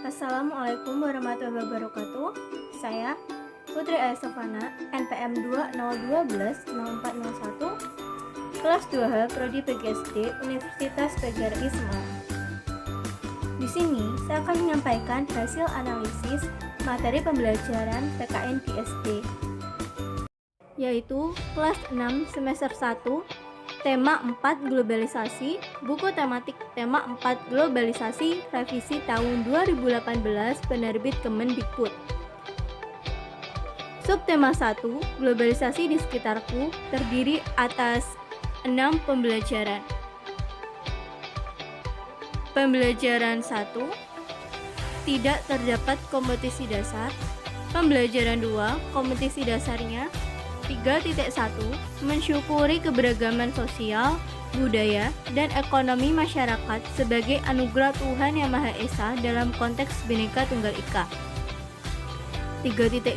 Assalamualaikum warahmatullahi wabarakatuh. Saya Putri Ayasofana, NPM 20120120401, kelas 2H Prodi PGSD Universitas PGRI Semarang. Di sini saya akan menyampaikan hasil analisis materi pembelajaran PKN di SD, yaitu kelas 6 semester 1, tema 4 globalisasi, buku tematik tema 4 globalisasi revisi tahun 2018 penerbit Kemendikbud. Subtema 1, globalisasi di sekitarku, terdiri atas 6 pembelajaran. Pembelajaran 1, tidak terdapat kompetisi dasar. Pembelajaran 2, kompetisi dasarnya. 3.1 mensyukuri keberagaman sosial, budaya, dan ekonomi masyarakat sebagai anugerah Tuhan Yang Maha Esa dalam konteks Bhinneka Tunggal Ika. 3.2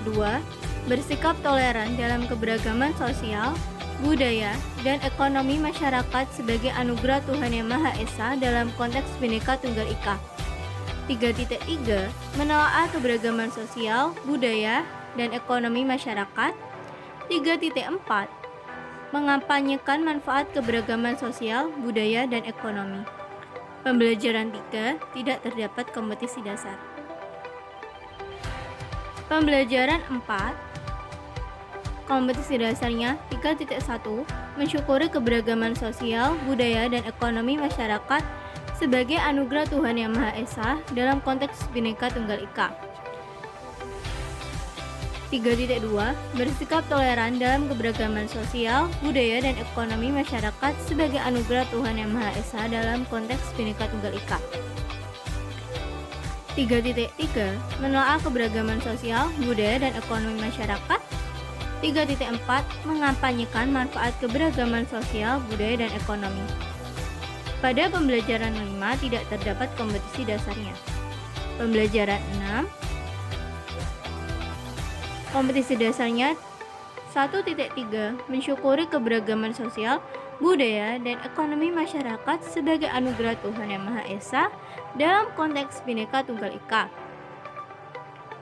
bersikap toleran dalam keberagaman sosial, budaya, dan ekonomi masyarakat sebagai anugerah Tuhan Yang Maha Esa dalam konteks Bhinneka Tunggal Ika. 3.3 menelaah keberagaman sosial, budaya, dan ekonomi masyarakat. 3.4 mengampanyekan manfaat keberagaman sosial, budaya, dan ekonomi. Pembelajaran 3 tidak terdapat kompetisi dasar. Pembelajaran 4 kompetisi dasarnya. 3.1 mensyukuri keberagaman sosial, budaya, dan ekonomi masyarakat sebagai anugerah Tuhan Yang Maha Esa dalam konteks Bhinneka Tunggal Ika. 3.2 bersikap toleran dalam keberagaman sosial, budaya, dan ekonomi masyarakat sebagai anugerah Tuhan Yang Maha Esa dalam konteks Bhinneka Tunggal Ika. 3.3 menelaah keberagaman sosial, budaya, dan ekonomi masyarakat. 3.4 mengampanyekan manfaat keberagaman sosial, budaya, dan ekonomi. Pada pembelajaran 5 tidak terdapat kompetisi dasarnya. Pembelajaran 6 kompetisi dasarnya. 1.3 mensyukuri keberagaman sosial, budaya, dan ekonomi masyarakat sebagai anugerah Tuhan Yang Maha Esa dalam konteks Bhinneka Tunggal Ika.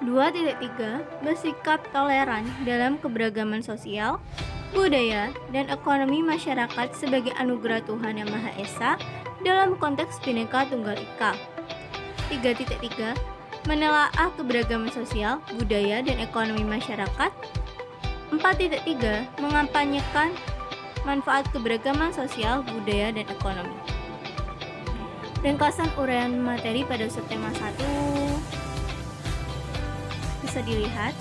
2.3 bersikap toleran dalam keberagaman sosial, budaya, dan ekonomi masyarakat sebagai anugerah Tuhan Yang Maha Esa dalam konteks Bhinneka Tunggal Ika. 3.3 menelaah keberagaman sosial, budaya, dan ekonomi masyarakat. 4.3 mengampanyekan manfaat keberagaman sosial, budaya, dan ekonomi. Ringkasan uraian materi pada subtema 1 bisa dilihat.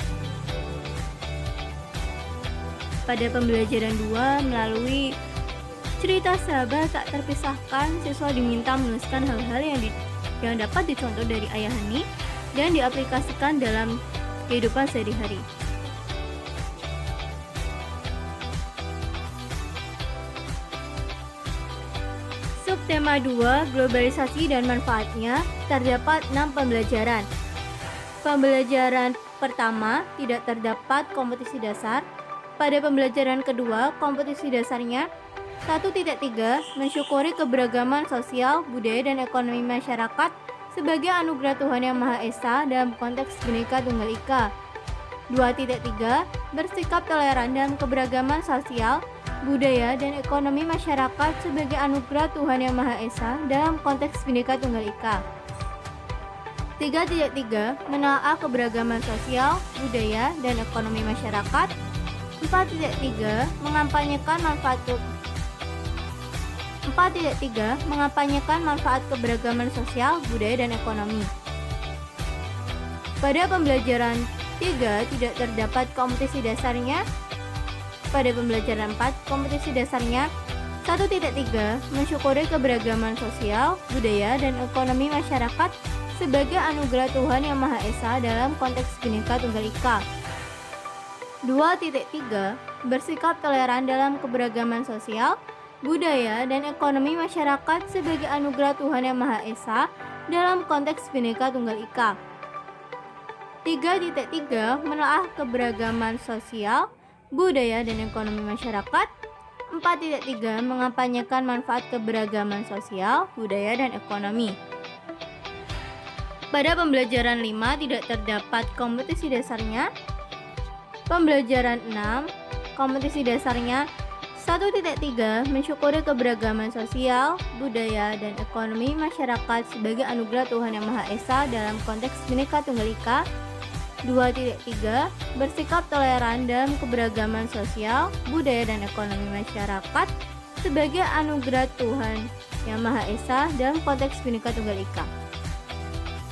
Pada pembelajaran 2, melalui cerita sahabat tak terpisahkan, siswa diminta menuliskan hal-hal yang dapat dicontoh dari Ayahani dan diaplikasikan dalam kehidupan sehari-hari. Subtema 2, globalisasi dan manfaatnya, terdapat 6 pembelajaran. Pembelajaran pertama, tidak terdapat kompetisi dasar. Pada pembelajaran kedua, kompetisi dasarnya. 1.3 mensyukuri keberagaman sosial, budaya, dan ekonomi masyarakat sebagai anugerah Tuhan Yang Maha Esa dalam konteks Bhinneka Tunggal Ika. 2.3 bersikap toleran dalam keberagaman sosial, budaya, dan ekonomi masyarakat sebagai anugerah Tuhan Yang Maha Esa dalam konteks Bhinneka Tunggal Ika. 3.3 menelaah keberagaman sosial, budaya, dan ekonomi masyarakat. 4.3 mengampanyekan manfaat keberagaman sosial, budaya, dan ekonomi. Pada pembelajaran 3 tidak terdapat kompetisi dasarnya. Pada pembelajaran 4, kompetisi dasarnya. 1.3 mensyukuri keberagaman sosial, budaya, dan ekonomi masyarakat sebagai anugerah Tuhan Yang Maha Esa dalam konteks Bhinneka Tunggal Ika. 2.3 bersikap toleran dalam keberagaman sosial, budaya, dan ekonomi masyarakat sebagai anugerah Tuhan Yang Maha Esa dalam konteks Bhinneka Tunggal Ika. 3.3 menelaah keberagaman sosial, budaya, dan ekonomi masyarakat. 4.3 mengampanyekan manfaat keberagaman sosial, budaya, dan ekonomi. Pada pembelajaran 5 tidak terdapat kompetisi dasarnya. Pembelajaran 6, kompetisi dasarnya 1.3 mensyukuri keberagaman sosial, budaya, dan ekonomi masyarakat sebagai anugerah Tuhan Yang Maha Esa dalam konteks Bhinneka Tunggal Ika. 2.3 bersikap toleran dalam keberagaman sosial, budaya, dan ekonomi masyarakat sebagai anugerah Tuhan Yang Maha Esa dalam konteks Bhinneka Tunggal Ika.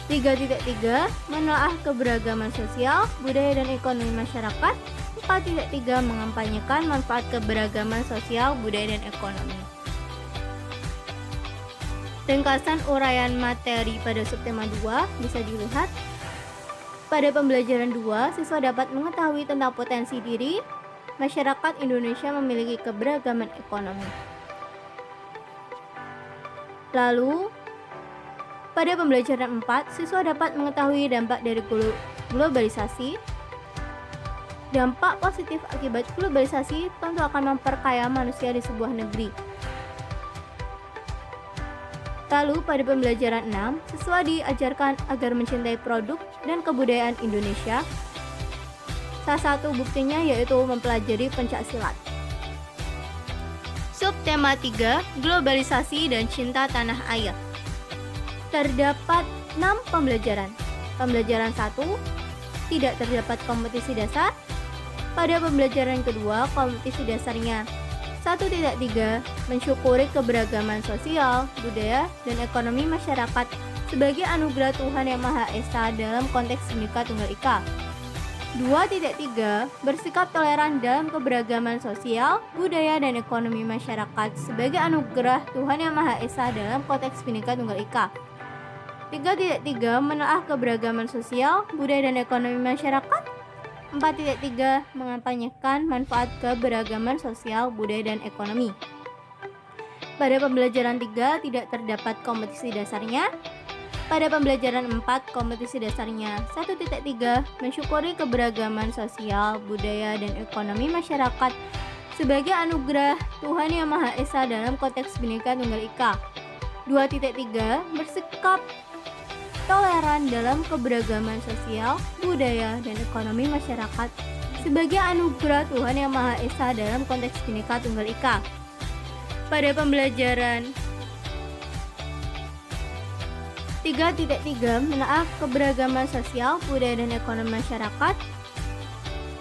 3.3 menelaah keberagaman sosial, budaya, dan ekonomi masyarakat. 4.3 mengampanyekan manfaat keberagaman sosial, budaya, dan ekonomi. Ringkasan uraian materi pada subtema 2 bisa dilihat. Pada pembelajaran 2, siswa dapat mengetahui tentang potensi diri masyarakat Indonesia memiliki keberagaman ekonomi. Lalu, pada pembelajaran 4, siswa dapat mengetahui dampak dari globalisasi. Dampak positif akibat globalisasi tentu akan memperkaya manusia di sebuah negeri. Lalu pada pembelajaran 6, siswa diajarkan agar mencintai produk dan kebudayaan Indonesia. Salah satu buktinya yaitu mempelajari pencaksilat. Subtema 3, globalisasi dan cinta tanah air. Terdapat 6 pembelajaran. Pembelajaran 1, tidak terdapat kompetisi dasar. Pada pembelajaran kedua, kompetisi dasarnya 1.3 mensyukuri keberagaman sosial, budaya, dan ekonomi masyarakat sebagai anugerah Tuhan Yang Maha Esa dalam konteks Bhinneka Tunggal Ika. 2.3 bersikap toleran dalam keberagaman sosial, budaya, dan ekonomi masyarakat sebagai anugerah Tuhan Yang Maha Esa dalam konteks Bhinneka Tunggal Ika. 3.3 menelaah keberagaman sosial, budaya, dan ekonomi masyarakat. 4.3 mengampanyekan manfaat keberagaman sosial, budaya, dan ekonomi. Pada pembelajaran 3 tidak terdapat kompetisi dasarnya. Pada pembelajaran 4, kompetisi dasarnya 1.3 mensyukuri keberagaman sosial, budaya, dan ekonomi masyarakat sebagai anugerah Tuhan Yang Maha Esa dalam konteks Bhinneka Tunggal Ika. 2.3 bersikap toleran dalam keberagaman sosial, budaya, dan ekonomi masyarakat sebagai anugerah Tuhan Yang Maha Esa dalam konteks Bhinneka Tunggal Ika. Pada pembelajaran 3.3 menelaah keberagaman sosial, budaya, dan ekonomi masyarakat.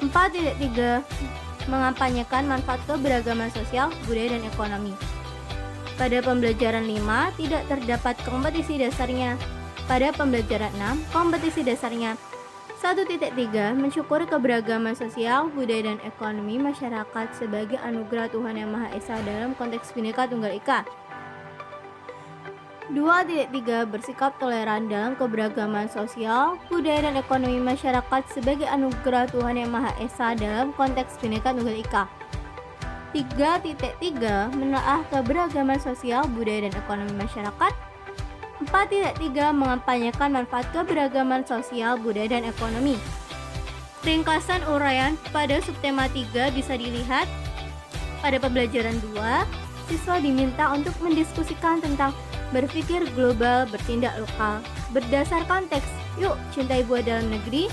4.3 mengampanyekan manfaat keberagaman sosial, budaya, dan ekonomi. Pada pembelajaran 5 tidak terdapat kompetisi dasarnya. Pada pembelajaran 6, kompetisi dasarnya 1.3 mensyukuri keberagaman sosial, budaya, dan ekonomi masyarakat sebagai anugerah Tuhan Yang Maha Esa dalam konteks Bhinneka Tunggal Ika. 2.3 bersikap toleran dalam keberagaman sosial, budaya, dan ekonomi masyarakat sebagai anugerah Tuhan Yang Maha Esa dalam konteks Bhinneka Tunggal Ika. 3.3 menelaah keberagaman sosial, budaya, dan ekonomi masyarakat. 4.3 mengampanyekan manfaat keberagaman sosial, budaya, dan ekonomi. Ringkasan uraian pada subtema 3 bisa dilihat. Pada pembelajaran 2, siswa diminta untuk mendiskusikan tentang berpikir global, bertindak lokal. Berdasarkan teks, yuk cintai buah dalam negeri,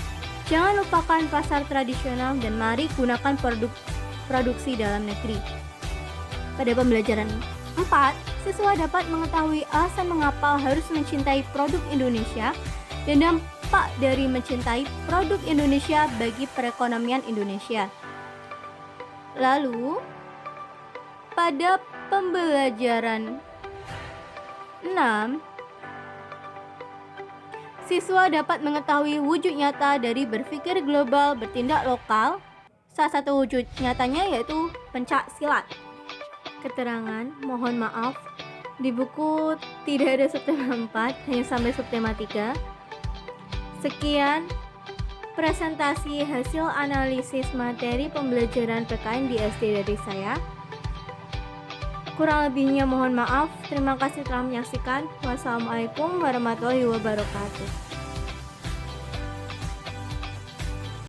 jangan lupakan pasar tradisional, dan mari gunakan produksi dalam negeri. Pada pembelajaran 4, siswa dapat mengetahui alasan mengapa harus mencintai produk Indonesia dan dampak dari mencintai produk Indonesia bagi perekonomian Indonesia. Lalu, pada pembelajaran 6, siswa dapat mengetahui wujud nyata dari berpikir global, bertindak lokal. Salah satu wujud nyatanya yaitu pencak silat. Keterangan, mohon maaf, di buku tidak ada subtema 4, hanya sampai subtema 3. Sekian presentasi hasil analisis materi pembelajaran PKN di SD dari saya. Kurang lebihnya mohon maaf. Terima kasih telah menyaksikan. Wassalamualaikum warahmatullahi wabarakatuh.